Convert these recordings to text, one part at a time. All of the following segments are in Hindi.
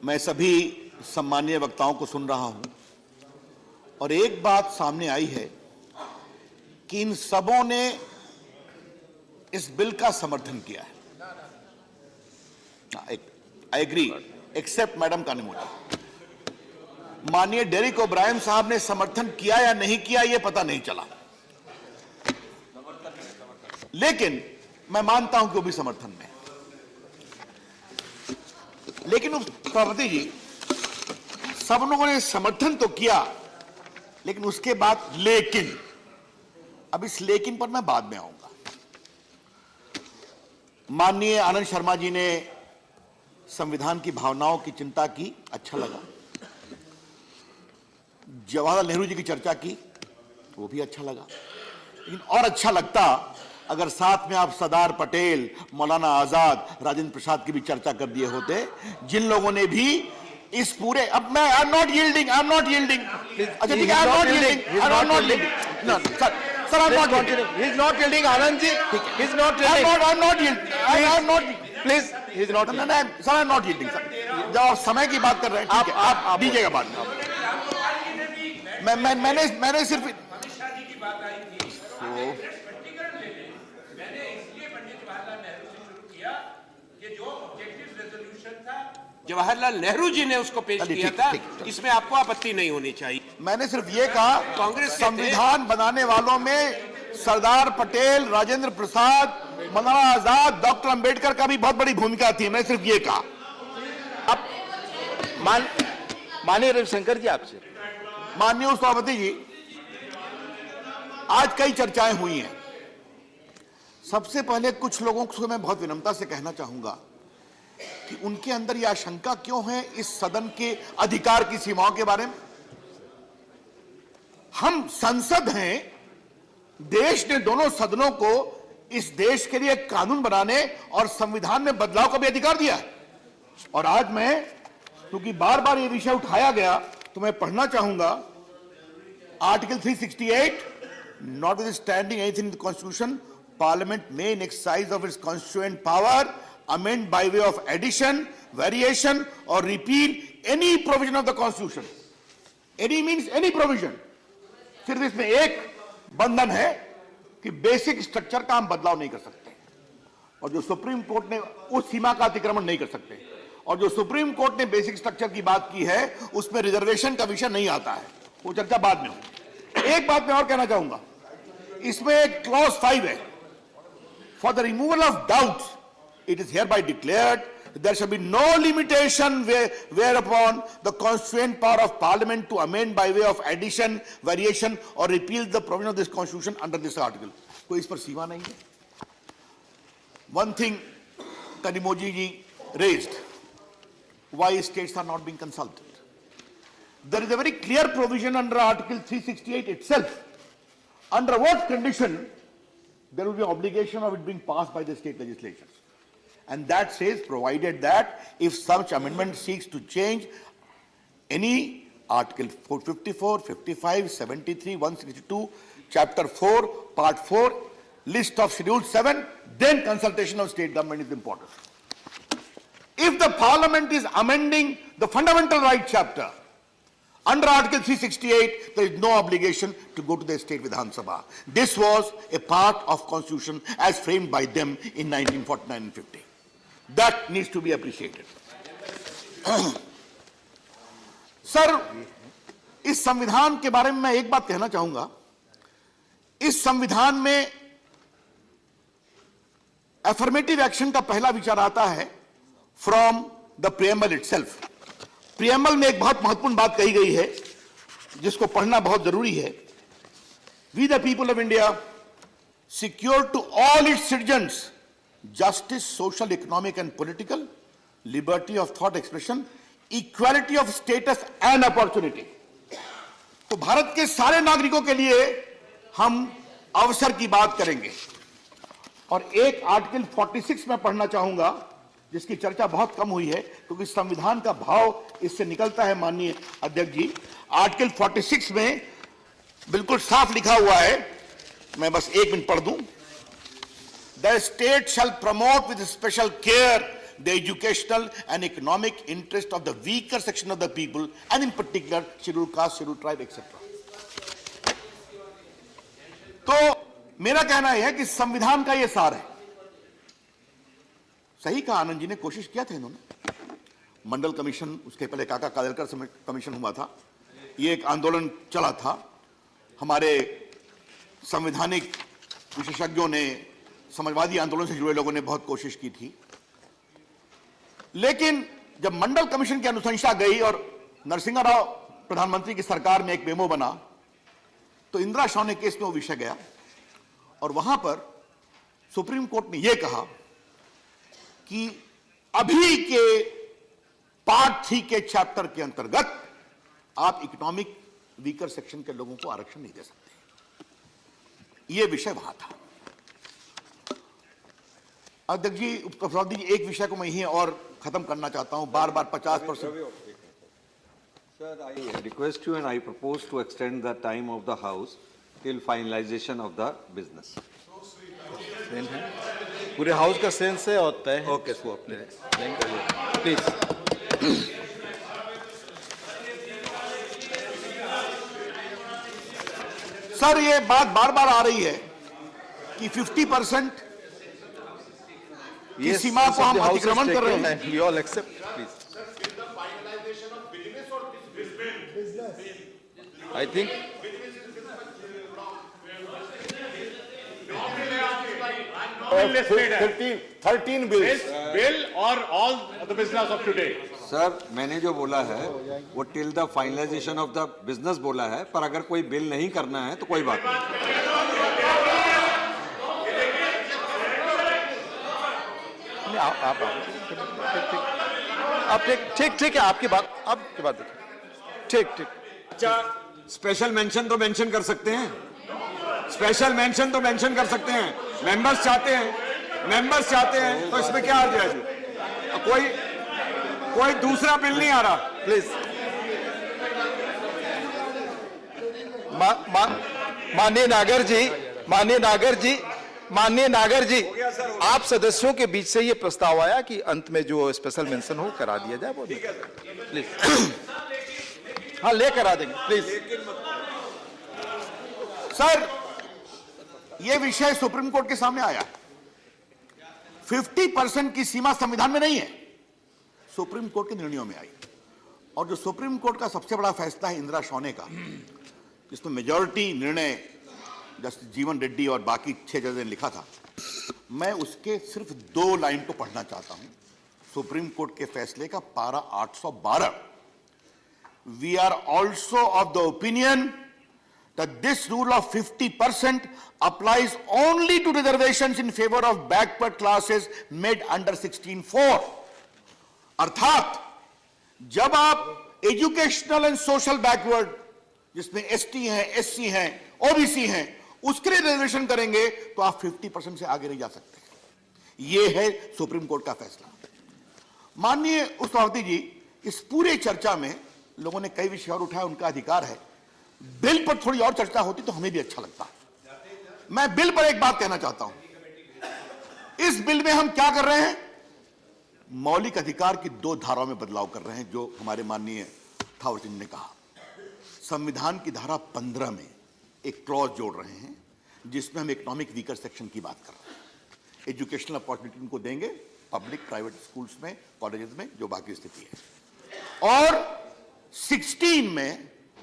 मैं सभी सम्मानीय वक्ताओं को सुन रहा हूं और एक बात सामने आई है कि इन सबों ने इस बिल का समर्थन किया है। I agree except madam Kanimozhi. माननीय डेरिक ओब्रायन साहब ने समर्थन किया या नहीं किया यह पता नहीं चला, लेकिन मैं मानता हूं कि वो भी समर्थन में। लेकिन सभापति जी, सब लोगों ने समर्थन तो किया, लेकिन उसके बाद लेकिन, अब इस लेकिन पर मैं बाद में आऊंगा। माननीय आनंद शर्मा जी ने संविधान की भावनाओं की चिंता की, अच्छा लगा। जवाहरलाल नेहरू जी की चर्चा की, वो भी अच्छा लगा। लेकिन और अच्छा लगता अगर साथ में आप सरदार पटेल, मौलाना आजाद, राजेंद्र प्रसाद की भी चर्चा कर दिए होते, जिन लोगों ने भी इस पूरे, अब मैं आई एम नॉट यील्डिंग अच्छा ठीक है, I am not yielding no sir, I am not yielding, he is not yielding Anand ji, he is not I am not yielding, I am not please, he is not sir, I am not yielding sir. जब आप समय की बात कर रहे हैं, ठीक है, आप दीजिएगा बाद में। मैंने सिर्फ जवाहरलाल नेहरू जी ने उसको पेश किया था, इसमें आपको आपत्ति नहीं होनी चाहिए। मैंने सिर्फ ये कहा, कांग्रेस संविधान बनाने वालों में सरदार पटेल, राजेंद्र प्रसाद, मौलाना आजाद, डॉक्टर अंबेडकर का भी बहुत बड़ी भूमिका थी। मैं सिर्फ ये कहा। अब माननीय रविशंकर जी, आपसे माननीय सभापति जी, आज कई चर्चाएं हुई हैं। सबसे पहले कुछ लोगों को मैं बहुत विनम्रता से कहना चाहूंगा कि उनके अंदर यह आशंका क्यों है इस सदन के अधिकार की सीमाओं के बारे में। हम संसद हैं, देश ने दोनों सदनों को इस देश के लिए कानून बनाने और संविधान में बदलाव का भी अधिकार दिया है। और आज मैं, क्योंकि बार बार यह विषय उठाया गया, तो मैं पढ़ना चाहूंगा article 368, notwithstanding anything in the constitution, parliament may in exercise of its constituent power amend by way of addition, variation or repeal any provision of the constitution. Any means any provision. सिर्फ इसमें एक बंधन है कि बेसिक स्ट्रक्चर का हम बदलाव नहीं कर सकते, और जो सुप्रीम कोर्ट ने उस सीमा का अतिक्रमण नहीं कर सकते, और जो सुप्रीम कोर्ट ने बेसिक स्ट्रक्चर की बात की है उसमें रिजर्वेशन का विषय नहीं आता है, वो चर्चा बाद में हो। एक बात मैं और कहना चाहूंगा, इसमें एक क्लॉज 5 है, for the removal of doubts it is hereby declared that there shall be no limitation whereupon the constituent power of parliament to amend by way of addition, variation or repeal the provision of this constitution under this article. तो इस पर सीमा नहीं है। One thing Kanimozhi ji raised, why states are not being consulted. There is a very clear provision under Article 368 itself, under what condition there will be an obligation of it being passed by the state legislatures. And that says, provided that if such amendment seeks to change any Article 454, 55, 73, 162, Chapter 4, Part 4, list of Schedule 7, then consultation of state government is important. If the Parliament is amending the Fundamental Right Chapter under Article 368, there is no obligation to go to the State Vidhan Sabha. This was a part of Constitution as framed by them in 1949 and 50. That needs to be appreciated. Sir, इस संविधान के बारे में मैं एक बात कहना चाहूंगा। इस संविधान में अफर्मेटिव एक्शन का पहला विचार आता है from the preamble itself. Preamble में एक बहुत महत्वपूर्ण बात कही गई है जिसको पढ़ना बहुत जरूरी है। We the people of India secure to all its citizens justice, social, economic and political, liberty of thought expression, equality of status and opportunity. तो भारत के सारे नागरिकों के लिए हम अवसर की बात करेंगे। और एक आर्टिकल 46 में पढ़ना चाहूंगा जिसकी चर्चा बहुत कम हुई है, क्योंकि संविधान का भाव इससे निकलता है। माननीय अध्यक्ष जी, आर्टिकल 46 में बिल्कुल साफ लिखा हुआ है, मैं बस एक मिनट पढ़ दूं। The state shall promote with special care the educational and economic interest of the weaker section of the people, and in particular scheduled caste, scheduled tribe, etc. तो मेरा कहना यह है कि संविधान का यह सार है। सही कहा आनंद जी ने, कोशिश किया था इन्होंने। मंडल कमीशन, उसके पहले काका कालेलकर कमीशन हुआ था, ये एक आंदोलन चला था। हमारे संवैधानिक विशेषज्ञों ने, समाजवादी आंदोलन से जुड़े लोगों ने बहुत कोशिश की थी, लेकिन जब मंडल कमीशन की अनुशंसा गई और नरसिंह राव प्रधानमंत्री की सरकार में एक मेमो बना, तो इंदिरा शौने केस में वो विषय गया और वहां पर सुप्रीम कोर्ट ने यह कहा कि अभी के पार्ट 3 के चैप्टर के अंतर्गत आप इकोनॉमिक वीकर सेक्शन के लोगों को आरक्षण नहीं दे सकते। यह विषय वहां था। अध्यक्ष जी, उपसभापति जी, एक विषय को मैं यही और खत्म करना चाहता हूं। बार बार 50%। Sir, I request you and I propose to extend the time of the House till finalization of the business. पूरे हाउस का सेंस है और तय है। Okay, so अपने प्लीज। सर, ये बात बार बार आ रही है कि 50% की सीमा को हम अतिक्रमण कर रहे हैं। We all accept, please. I think 13 bills. Bill or all the business of today. Sir, मैंने जो बोला है वो till the finalisation of the business बोला है, पर अगर कोई बिल नहीं करना है तो कोई बात नहीं। आप ठीक है, आपकी बात देखिए। ठीक। स्पेशल मेंशन तो मेंशन कर सकते हैं, स्पेशल मेंशन तो मेंशन कर सकते हैं। मेंबर्स चाहते हैं तो इसमें क्या अर्ज है जी? कोई दूसरा बिल नहीं आ रहा। प्लीज। माननीय नागर जी, आप सदस्यों के बीच से ये प्रस्ताव आया कि अंत में जो स्पेशल मेंशन हो करा दिया जाए, वो प्लीज। हाँ, ले करा देंगे, प्लीज। सर, यह विषय सुप्रीम कोर्ट के सामने आया। 50% की सीमा संविधान में नहीं है, सुप्रीम कोर्ट के निर्णयों में आई। और जो सुप्रीम कोर्ट का सबसे बड़ा फैसला है इंदिरा शौने का, जिसमें मेजॉरिटी निर्णय जस्टिस जीवन रेड्डी और बाकी 6 जज ने लिखा था, मैं उसके सिर्फ 2 लाइन को पढ़ना चाहता हूं। सुप्रीम कोर्ट के फैसले का para 812। We are also of the opinion that this rule of 50% applies only to reservations in favor of backward classes made under 16(4). अर्थात जब आप एजुकेशनल एंड सोशल बैकवर्ड, जिसमें एसटी हैं, एससी हैं, ओबीसी हैं, उसके लिए रिजर्वेशन करेंगे तो आप 50% से आगे नहीं जा सकते। यह है सुप्रीम कोर्ट का फैसला। माननीय उपसभापति जी, इस पूरे चर्चा में लोगों ने कई विषय और उठाए, उनका अधिकार है। बिल पर थोड़ी और चर्चा होती तो हमें भी अच्छा लगता। मैं बिल पर एक बात कहना चाहता हूं। इस बिल में हम क्या कर रहे हैं? मौलिक अधिकार की 2 धाराओं में बदलाव कर रहे हैं, जो हमारे माननीय थावरचंद ने कहा। संविधान की धारा 15 में एक क्लॉज जोड़ रहे हैं, जिसमें हम इकोनॉमिक वीकर सेक्शन की बात कर रहे हैं। एजुकेशनल अपॉर्चुनिटी उनको देंगे, पब्लिक प्राइवेट स्कूल्स में, कॉलेजेस में, जो बाकी स्थिति है। और 16 में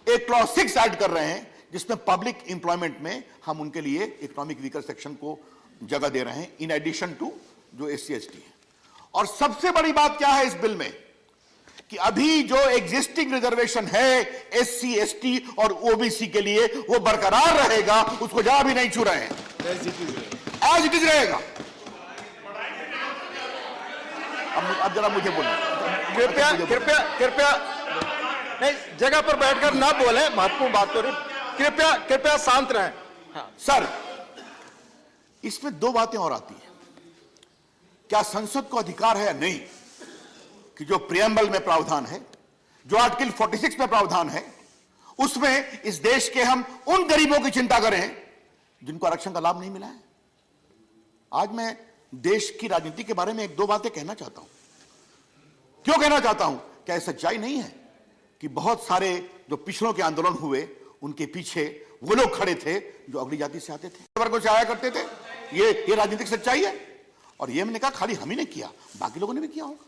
एक क्लॉज 6 ऐड कर रहे हैं, जिसमें पब्लिक एम्प्लॉयमेंट में हम उनके लिए इकोनॉमिक वीकर सेक्शन को जगह दे रहे हैं, इन एडिशन टू जो एससी एसटी है। और सबसे बड़ी बात क्या है इस बिल में, कि अभी जो एग्जिस्टिंग रिजर्वेशन है एससी एसटी और ओबीसी के लिए, वो बरकरार रहेगा, उसको जहां भी नहीं छू रहे हैं, एज इट इज रहेगा। अब जरा मुझे बोलना, कृपया नहीं, जगह पर बैठकर ना बोले, महत्वपूर्ण बात हो रही। कृपया शांत रहें। हाँ। सर, इसमें 2 बातें और आती हैं। क्या संसद को अधिकार है या नहीं कि जो प्रियम्बल में प्रावधान है, जो आर्टिकल 46 में प्रावधान है, उसमें इस देश के हम उन गरीबों की चिंता करें जिनको आरक्षण का लाभ नहीं मिला है। आज मैं देश की राजनीति के बारे में 1-2 बातें कहना चाहता हूं। क्यों कहना चाहता हूं? क्या सच्चाई नहीं है कि बहुत सारे जो पिछड़ों के आंदोलन हुए उनके पीछे वो लोग खड़े थे जो अगली जाति से आते थे, वर्गों से आया करते थे? ये राजनीतिक सच्चाई है। और ये मैंने कहा खाली हम ही ने किया, बाकी लोगों ने भी किया होगा।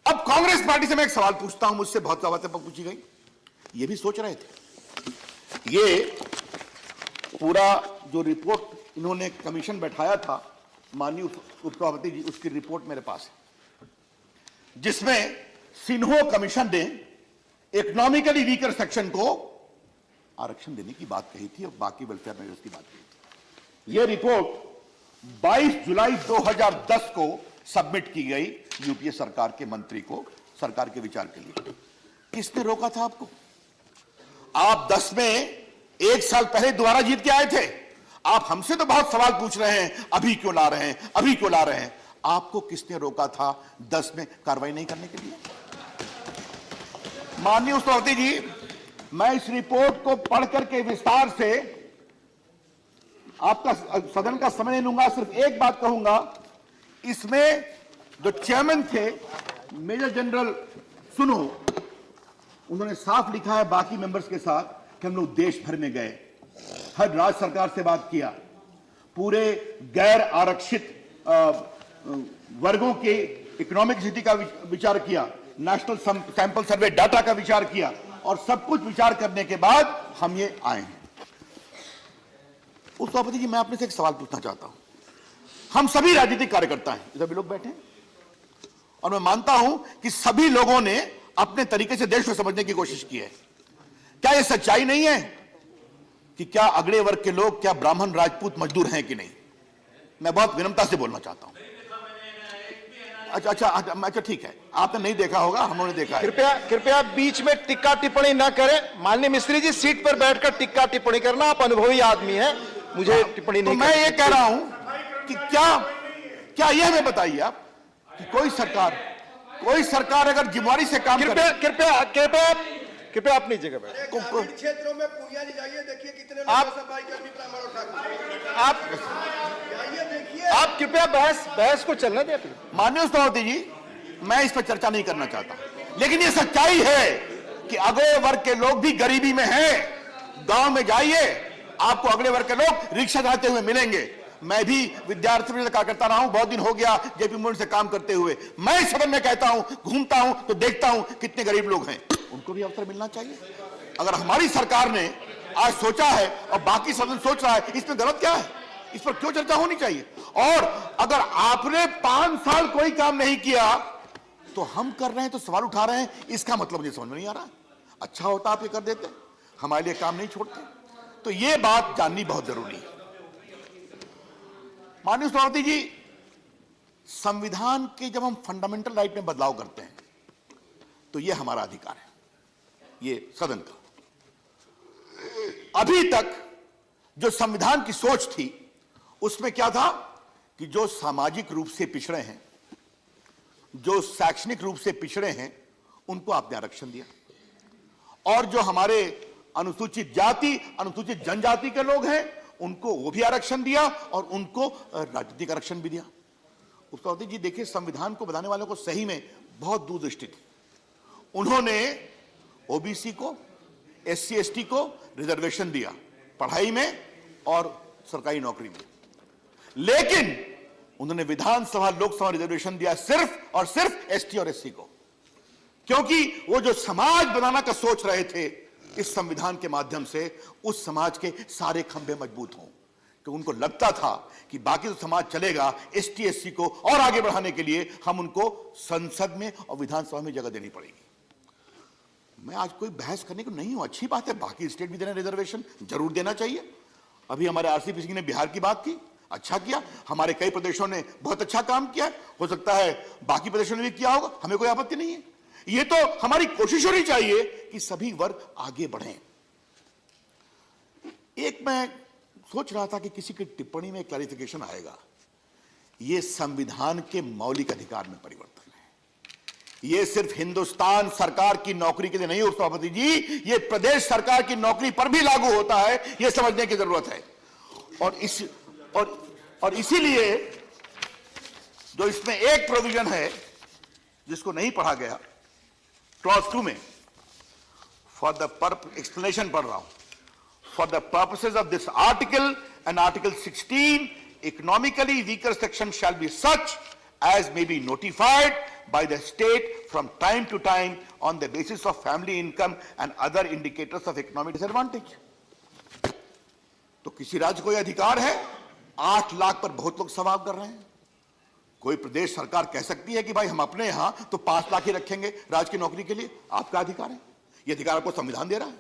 अब कांग्रेस पार्टी से मैं एक सवाल पूछता हूं, मुझसे बहुत बातें पूछी गई, ये भी सोच रहे थे। ये पूरा जो रिपोर्ट इन्होंने कमीशन बैठाया था माननीय उपसभापति जी, उसकी रिपोर्ट मेरे पास है, जिसमें सिन्हो कमीशन ने इकोनॉमिकली वीकर सेक्शन को आरक्षण देने की बात कही थी और बाकी वेलफेयर मेजर्स की बात कही थी। यह रिपोर्ट 22 जुलाई 2010 को सबमिट की गई यूपीए सरकार के मंत्री को सरकार के विचार के लिए। किसने रोका था आपको? आप 10 में एक साल पहले दोबारा जीत के आए थे। आप हमसे तो बहुत सवाल पूछ रहे हैं, अभी क्यों ला रहे हैं, अभी क्यों ला रहे हैं? आपको किसने रोका था 10 में कार्रवाई नहीं करने के लिए? माननीय उपसभापति जी, मैं इस रिपोर्ट को पढ़ करके विस्तार से आपका सदन का समय नहीं लूंगा, सिर्फ एक बात कहूंगा। इसमें जो चेयरमैन थे मेजर जनरल सुनो, उन्होंने साफ लिखा है बाकी मेंबर्स के साथ कि हम लोग देश भर में गए, हर राज्य सरकार से बात किया, पूरे गैर आरक्षित वर्गों के इकोनॉमिक स्थिति का विचार किया, नेशनल सैंपल सर्वे डाटा का विचार किया और सब कुछ विचार करने के बाद हम ये आए हैं। उस सभापति जी, मैं आपने से एक सवाल पूछना चाहता हूं। हम सभी राजनीतिक कार्यकर्ता हैं, सभी लोग बैठे हैं, और मैं मानता हूं कि सभी लोगों ने अपने तरीके से देश को समझने की कोशिश की है। क्या यह सच्चाई नहीं है कि क्या अगड़े वर्ग के लोग क्या ब्राह्मण राजपूत मजदूर हैं कि नहीं? मैं बहुत विनम्रता से बोलना चाहता हूं। अच्छा, ठीक है, आपने नहीं देखा होगा, हमने देखा है। कृपया बीच में टिक्का टिप्पणी ना करें। माननीय मिस्त्री जी, सीट पर बैठकर टिक्का टिप्पणी करना, आप अनुभवी आदमी हैं, मुझे टिप्पणी नहीं। तो मैं ये कह रहा हूं कि क्या यह हमें बताइए आप कि कोई सरकार अगर जिम्मेवारी से काम करे। कृपया अपनी जगह बैठ। क्षेत्रों में पुलिया नहीं जाइए, देखिए कितने लोग सफाई कर्मी ब्राह्मण उठा आप कृपया बहस को चलने दें। माननीय सभापति जी, मैं इस पर चर्चा नहीं करना चाहता, लेकिन ये सच्चाई है कि अगले वर्ग के लोग भी गरीबी में हैं। गांव में जाइए, आपको अगले वर्ग के लोग रिक्शा चलाते हुए मिलेंगे। मैं भी विद्यार्थी परिषद कार्यकर्ता रहा हूं, बहुत दिन हो गया जेपी मोहन से काम करते हुए। मैं इस सदन में कहता हूं, घूमता हूं तो देखता हूं कितने गरीब लोग हैं, उनको भी अवसर मिलना चाहिए। अगर हमारी सरकार ने आज सोचा है और बाकी सदन सोच रहा है, इसमें गलत क्या है? इस पर क्यों चर्चा होनी चाहिए? और अगर आपने 5 साल कोई काम नहीं किया तो हम कर रहे हैं तो सवाल उठा रहे हैं, इसका मतलब मुझे समझ में नहीं आ रहा। अच्छा होता आप ये कर देते, हमारे लिए काम नहीं छोड़ते। तो ये बात जाननी बहुत जरूरी है। माननीय सभापति जी, संविधान के जब हम फंडामेंटल राइट में बदलाव करते हैं तो ये हमारा अधिकार है, ये सदन का। अभी तक जो संविधान की सोच थी उसमें क्या था कि जो सामाजिक रूप से पिछड़े हैं, जो शैक्षणिक रूप से पिछड़े हैं, उनको आपने आरक्षण दिया, और जो हमारे अनुसूचित जाति अनुसूचित जनजाति के लोग हैं उनको वो भी आरक्षण दिया और उनको राजनीतिक आरक्षण भी दिया। उपसभापति जी, देखिए, संविधान को बनाने वालों को सही में बहुत दूरदृष्टि थी। उन्होंने ओबीसी को, एससी एसटी को रिजर्वेशन दिया पढ़ाई में और सरकारी नौकरी में, लेकिन उन्होंने विधानसभा लोकसभा रिजर्वेशन दिया सिर्फ और सिर्फ एसटी और एससी को, क्योंकि वो जो समाज बनाना का सोच रहे थे इस संविधान के माध्यम से, उस समाज के सारे खंभे मजबूत हों। कि उनको लगता था कि बाकी जो समाज चलेगा, एसटी एससी को और आगे बढ़ाने के लिए हम उनको संसद में और विधानसभा में जगह देनी पड़ेगी। मैं आज कोई बहस करने को नहीं हूं, अच्छी बात है, बाकी स्टेट भी देना रिजर्वेशन जरूर देना चाहिए। अभी हमारे आरसीपी सिंह ने बिहार की बात की, अच्छा किया। हमारे कई प्रदेशों ने बहुत अच्छा काम किया, हो सकता है बाकी प्रदेशों ने भी किया होगा, हमें कोई आपत्ति नहीं है। ये तो हमारी कोशिश होनी चाहिए कि सभी वर्ग आगे बढ़ें। एक मैं सोच रहा था कि किसी की टिप्पणी में क्लैरिफिकेशन आएगा। यह संविधान के मौलिक अधिकार में परिवर्तन है। यह सिर्फ हिंदुस्तान सरकार की नौकरी के लिए नहीं, उपसभापति जी, यह प्रदेश सरकार की नौकरी पर भी लागू होता है, यह समझने की जरूरत है। और इसीलिए जो इसमें एक प्रोविजन है जिसको नहीं पढ़ा गया, क्लॉज 2 में फॉर द एक्सप्लेनेशन पढ़ रहा हूं, for the purposes of this article and article 16 economically weaker section shall be such as may be notified by the state from time to time on the basis of family income and other indicators of economic disadvantage. तो किसी राज्य को यह अधिकार है? 8 लाख पर बहुत लोग सवाल कर रहे हैं। कोई प्रदेश सरकार कह सकती है कि भाई हम अपने यहां तो 5 लाख ही रखेंगे राज्य की नौकरी के लिए? आपका अधिकार है, यह अधिकार आपको संविधान दे रहा है।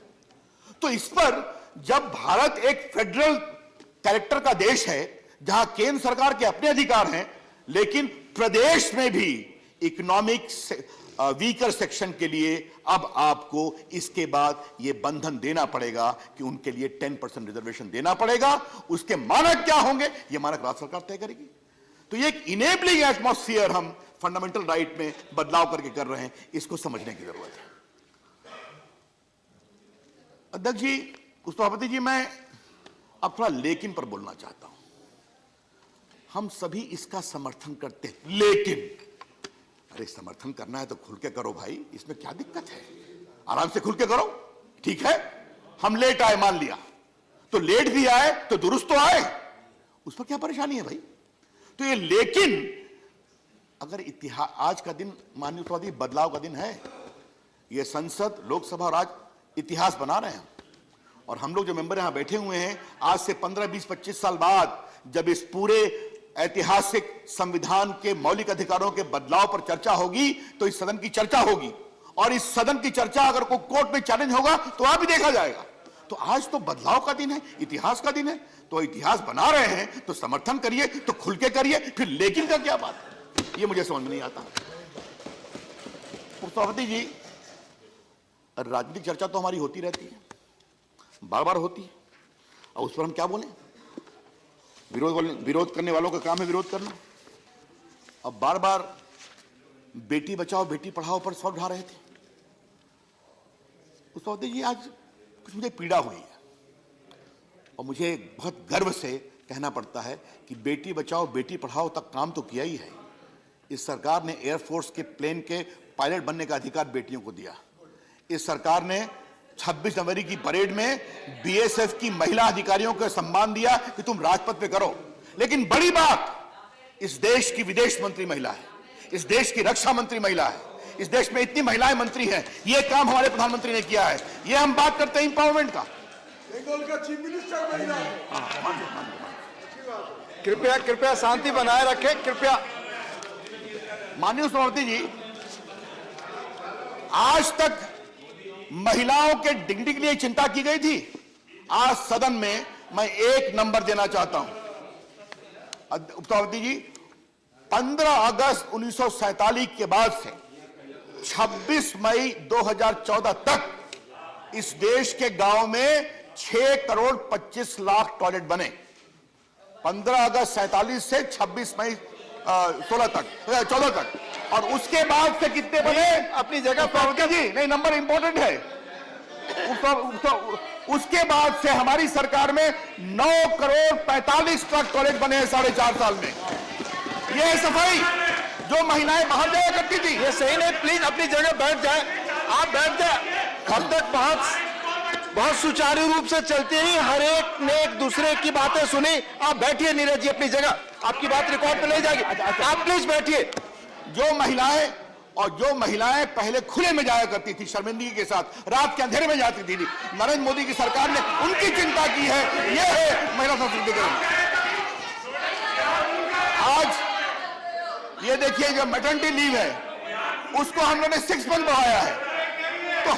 तो इस पर जब भारत एक फेडरल कैरेक्टर का देश है, जहां केंद्र सरकार के अपने अधिकार हैं, लेकिन प्रदेश में भी इकोनॉमिक वीकर सेक्शन के लिए अब आपको इसके बाद यह बंधन देना पड़ेगा कि उनके लिए 10% रिजर्वेशन देना पड़ेगा। उसके मानक क्या होंगे, यह मानक राज्य सरकार तय करेगी। तो ये एक इनेबलिंग एटमॉस्फेयर हम फंडामेंटल राइट में बदलाव करके कर रहे हैं, इसको समझने की जरूरत है। अध्यक्ष जी, सभापति जी, मैं अब थोड़ा लेकिन पर बोलना चाहता हूं। हम सभी इसका समर्थन करते हैं, लेकिन अरे समर्थन करना है तो खुल के करो भाई, इसमें क्या दिक्कत है? आराम से खुल के करो, ठीक है। हम लेट आए मान लिया, तो लेट भी आए तो दुरुस्त तो आए, उस पर क्या परेशानी है भाई? तो ये लेकिन अगर इतिहास, आज का दिन माननीय सभापति बदलाव का दिन है, ये संसद, लोकसभा और आज इतिहास बना रहे हैं। और हम लोग जो मेंबर यहां बैठे हुए हैं, आज से 15, 20, 25 साल बाद जब इस पूरे ऐतिहासिक संविधान के मौलिक अधिकारों के बदलाव पर चर्चा होगी, तो इस सदन की चर्चा होगी, और इस सदन की चर्चा अगर कोई कोर्ट में चैलेंज होगा तो आप भी देखा जाएगा। तो आज तो बदलाव का दिन है, इतिहास का दिन है, तो इतिहास बना रहे हैं तो समर्थन करिए, तो खुल के करिए, फिर लेकिन का क्या बात है, ये मुझे समझ में नहीं आता। सभापति जी, राजनीतिक चर्चा तो हमारी होती रहती है, बार बार होती है, और उस पर हम क्या बोलें? विरोध करने वालों का काम है विरोध करना। अब बार बार बेटी बचाओ बेटी पढ़ाओ पर सवाल उठा रहे थे। उस वक्त जी आज कुछ मुझे पीड़ा हुई है, और मुझे बहुत गर्व से कहना पड़ता है कि बेटी बचाओ बेटी पढ़ाओ तक काम तो किया ही है। इस सरकार ने एयरफोर्स के प्लेन के पायलट बनने का अधिकार बेटियों को दिया। इस सरकार ने 26 जनवरी की परेड में बीएसएफ की महिला अधिकारियों को सम्मान दिया कि तुम राजपथ पे करो। लेकिन बड़ी बात, इस देश की विदेश मंत्री महिला है, इस देश की रक्षा मंत्री महिला है, इस देश में इतनी महिलाएं मंत्री हैं। यह काम हमारे प्रधानमंत्री ने किया है। यह हम बात करते हैं इंपावरमेंट का। बंगाल का चीफ मिनिस्टर महिला है। कृपया कृपया शांति बनाए रखें, कृपया। माननीय सभापति जी, आज तक महिलाओं के डिग्निटी के लिए चिंता की गई थी। आज सदन में मैं एक नंबर देना चाहता हूं उपसभापति जी। 15 अगस्त 1947 के बाद से 26 मई 2014 तक इस देश के गांव में 6 करोड़ 25 लाख टॉयलेट बने। 15 अगस्त 47 से 26 मई 14 तक, और उसके बाद से कितने बने? अपनी जगह पर जी, नहीं, नंबर इंपॉर्टेंट है। उसके बाद से हमारी सरकार में 9 करोड़ 45 लाख टॉयलेट बने हैं 4.5 साल में। यह है सफाई जो महिलाएं बाहर जाया करती थी। ये सही नहीं, प्लीज अपनी जगह बैठ जाए, आप बैठ जाए। अब तक बहुत सुचारू रूप से चलती रही, हर एक ने एक दूसरे की बातें सुनी। आप बैठिए नीरज जी अपनी जगह, आपकी बात रिकॉर्ड पे ले जाएगी। आप प्लीज बैठिए। जो महिलाएं पहले खुले में जाया करती थी शर्मिंदगी के साथ, रात के अंधेरे में जाती थी, नरेंद्र मोदी की सरकार ने उनकी चिंता की है। यह है महिला सशक्तिकरण। आज ये देखिए, जो मैटरनिटी लीव है उसको हम लोगों ने 6 मंथ बढ़ाया है। तो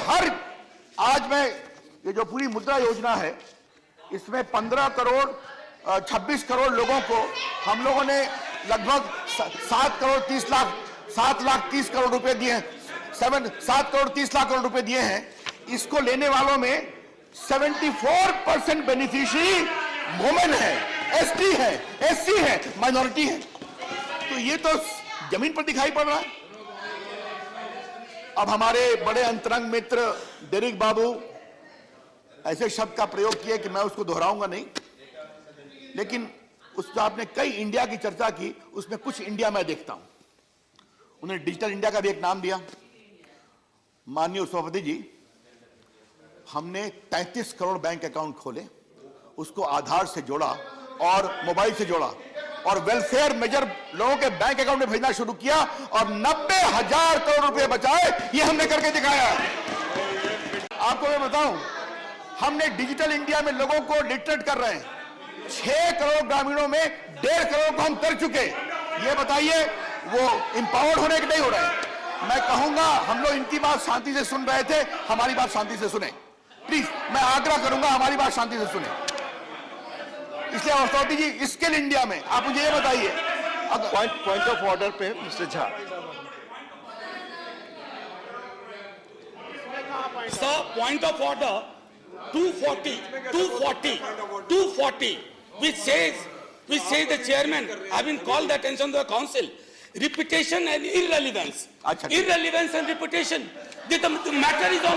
आज में ये जो पूरी मुद्रा योजना है, इसमें 15 करोड़ 26 करोड़ लोगों को हम लोगों ने लगभग 7 करोड़ 30 लाख 7 लाख 30 करोड़ रुपए दिए हैं। 7 करोड़ 30 लाख करोड़ रुपए दिए हैं। इसको लेने वालों में 74% बेनिफिशियरी वुमेन है, एसटी है, एससी है, माइनॉरिटी है। तो ये तो जमीन पर दिखाई पड़ रहा है। अब हमारे बड़े अंतरंग मित्र डेरिक बाबू ऐसे शब्द का प्रयोग किया कि मैं उसको दोहराऊंगा नहीं, लेकिन उसमें आपने कई इंडिया की चर्चा की, उसमें कुछ इंडिया मैं देखता हूं। उन्होंने डिजिटल इंडिया का भी एक नाम दिया। माननीय सभापति जी, हमने 33 करोड़ बैंक अकाउंट खोले, उसको आधार से जोड़ा और मोबाइल से जोड़ा और वेलफेयर मेजर लोगों के बैंक अकाउंट में भेजना शुरू किया और 90,000 करोड़ रुपए बचाए। ये हमने करके दिखाया है। आपको मैं बताऊं, हमने डिजिटल इंडिया में लोगों को लिटरेट कर रहे हैं। 6 करोड़ ग्रामीणों में 1.5 करोड़ को हम कर चुके। ये बताइए वो इंपावर्ड होने के नहीं हो रहे। मैं कहूंगा हम लोग इनकी बात शांति से सुन रहे थे, हमारी बात शांति से सुने प्लीज। मैं आग्रह करूंगा हमारी बात शांति से सुने। इसलिए अथॉरिटी जी, स्किल इंडिया में आप मुझे ये बताइए, पॉइंट ऑफ ऑर्डर पे mister Jha. Sir, point of order, 240, which says the chairman having called the attention of the council, repetition and irrelevance. अच्छा, Irrelevance and repetition. The matter is on.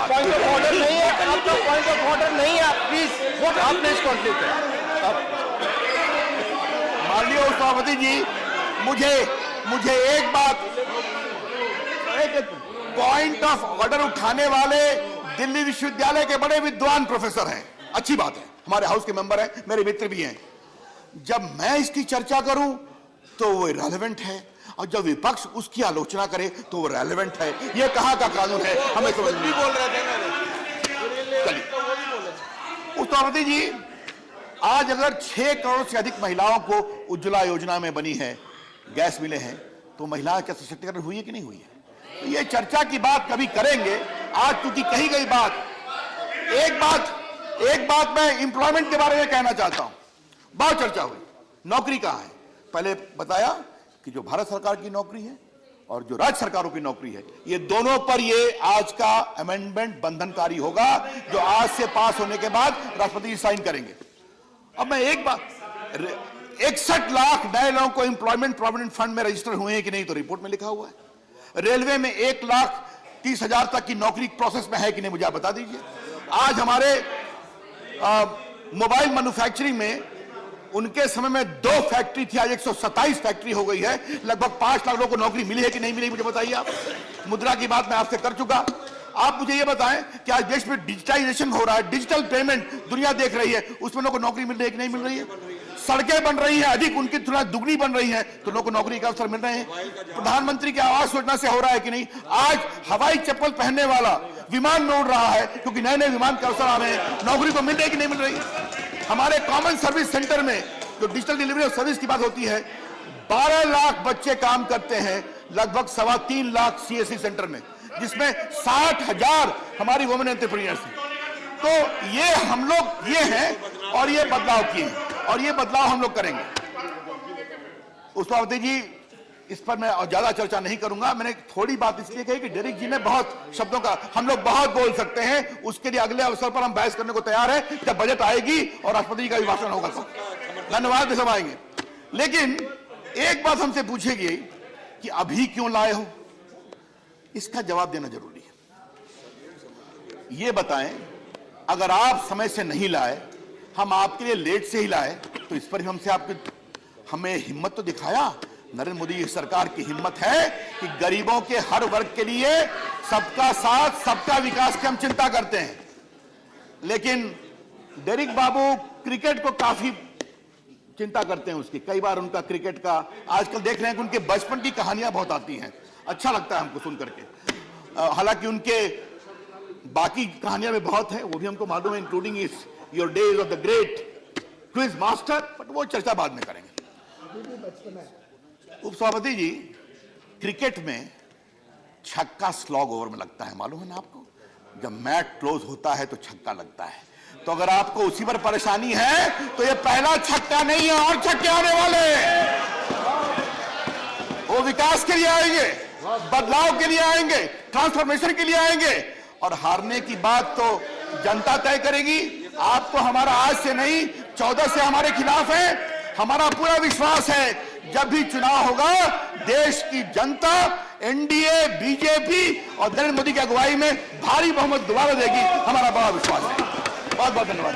Point of order नहीं है, आपका पॉइंट ऑफ ऑर्डर नहीं है, प्लीज आप प्लीज कंप्लीट करें। माननीय सभापति जी, मुझे एक बात, पॉइंट ऑफ ऑर्डर उठाने वाले दिल्ली विश्वविद्यालय के बड़े विद्वान प्रोफेसर हैं, अच्छी बात है, हमारे हाउस के मेंबर हैं, मेरे मित्र भी हैं। जब मैं इसकी चर्चा करूं तो वो रेलेवेंट है और जब विपक्ष उसकी आलोचना करे तो वो रेलेवेंट है। ये कहां का कानून है, हमें समझ नहीं। बोल रहे थे सभापति जी, आज अगर 6 करोड़ से अधिक महिलाओं को उज्ज्वला योजना में बनी है, गैस मिले हैं, तो महिलाओं का सशक्तिकरण हुई है कि नहीं हुई है? तो ये चर्चा की बात कभी करेंगे। आज क्योंकि कही गई बात, एक बात मैं एम्प्लॉयमेंट के बारे में कहना चाहता हूं। बहुत चर्चा हुई, नौकरी कहां है? पहले बताया कि जो भारत सरकार की नौकरी है और जो राज्य सरकारों की नौकरी है, ये दोनों पर ये आज का अमेंडमेंट बंधनकारी होगा, जो आज से पास होने के बाद राष्ट्रपति जी साइन करेंगे। अब मैं एक बात, 61 लाख नए लोगों को एम्प्लॉयमेंट प्रोविडेंट फंड में रजिस्टर हुए हैं कि नहीं, तो रिपोर्ट में लिखा हुआ है। रेलवे में 1,30,000 तक की नौकरी प्रोसेस में है कि नहीं, मुझे आप बता दीजिए। आज हमारे मोबाइल मैन्युफैक्चरिंग में उनके समय में 2 फैक्ट्री थी, आज 127 फैक्ट्री हो गई है। लगभग 5 लाख लोगों को नौकरी मिली है कि नहीं मिली, मुझे बताइए आप। मुद्रा की बात मैं आपसे कर चुका। आप मुझे ये बताएं कि आज देश में डिजिटाइजेशन हो रहा है, डिजिटल पेमेंट दुनिया देख रही है, उसमें लोगों को नौकरी मिल रही है कि नहीं मिल रही है? सड़कें बन रही हैं, अधिक उनकी तुलना दुगनी बन रही हैं, तो लोगों को नौकरी के अवसर मिल रहे हैं। प्रधानमंत्री के आवास योजना से हो रहा है कि नहीं? आज हवाई चप्पल पहनने वाला विमान में उड़ रहा है क्योंकि नए नए विमान के अवसर आ रहे हैं। नौकरी को मिल रही है कि नहीं मिल रही? हमारे कॉमन सर्विस सेंटर में जो डिजिटल डिलीवरी ऑफ सर्विस की बात होती है, 12 लाख बच्चे काम करते हैं लगभग 3.25 लाख सीएससी सेंटर में, जिसमें 60,000 हमारी वुमेन एंटरप्रेन्योर्स हैं। तो ये हम लोग ये हैं और ये बदलाव किए हैं और ये बदलाव हम लोग करेंगे। सभापति जी, इस पर मैं और ज्यादा चर्चा नहीं करूंगा। मैंने थोड़ी बात इसलिए कही कि डेरिक जी ने बहुत शब्दों का, हम लोग बहुत बोल सकते हैं, उसके लिए अगले अवसर पर हम बहस करने को तैयार है, जब बजट आएगी और राष्ट्रपति जी का अभिभाषण होगा तो धन्यवाद भी सब आएंगे। लेकिन एक बात हमसे पूछेगी कि अभी क्यों लाए हो, इसका जवाब देना जरूरी है। ये बताएं, अगर आप समय से नहीं लाए, हम आपके लिए लेट से ही लाए, तो इस पर हमसे हमें हिम्मत तो दिखाया। नरेंद्र मोदी की सरकार की हिम्मत है कि गरीबों के हर वर्ग के लिए सबका साथ सबका विकास की हम चिंता करते हैं। लेकिन डेरिक बाबू क्रिकेट को काफी चिंता करते हैं उसकी, कई बार उनका क्रिकेट का आजकल देख रहे हैं कि उनके बचपन की कहानियां बहुत आती हैं, अच्छा लगता है हमको सुन करके। हालांकि उनके बाकी कहानियां में बहुत है, वो भी हमको मालूम है, इंक्लूडिंग इस your days of the great quiz master, but वो चर्चा बाद में करेंगे। उपसभापति जी, क्रिकेट में छक्का स्लॉग ओवर में लगता है, मालूम है ना आपको? जब मैच क्लोज होता है तो छक्का लगता है। तो अगर आपको उसी पर परेशानी है तो ये पहला छक्का नहीं है, और छक्के आने वाले हैं। वो विकास के लिए आएंगे, बदलाव के लिए आएंगे, ट्रांसफॉर्मेशन के लिए आएंगे, और हारने की बात तो जनता तय करेगी। आपको हमारा आज से नहीं 14 से हमारे खिलाफ है। हमारा पूरा विश्वास है जब भी चुनाव होगा, देश की जनता एनडीए, बीजेपी और नरेंद्र मोदी की अगुवाई में भारी बहुमत दोबारा देगी, हमारा बड़ा विश्वास है। बहुत बहुत धन्यवाद।